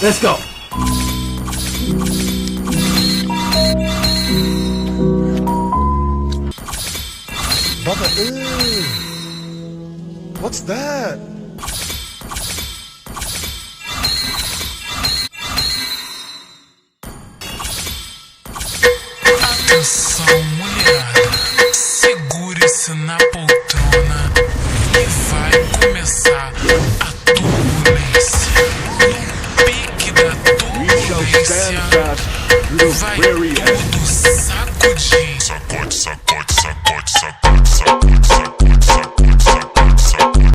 Let's go. Baba, what's that? Atenção, mulherada, segure-se na poltrona e vai começar a turbulência. No pique da turbulência, vai tudo sacudir. Sacode, sacode.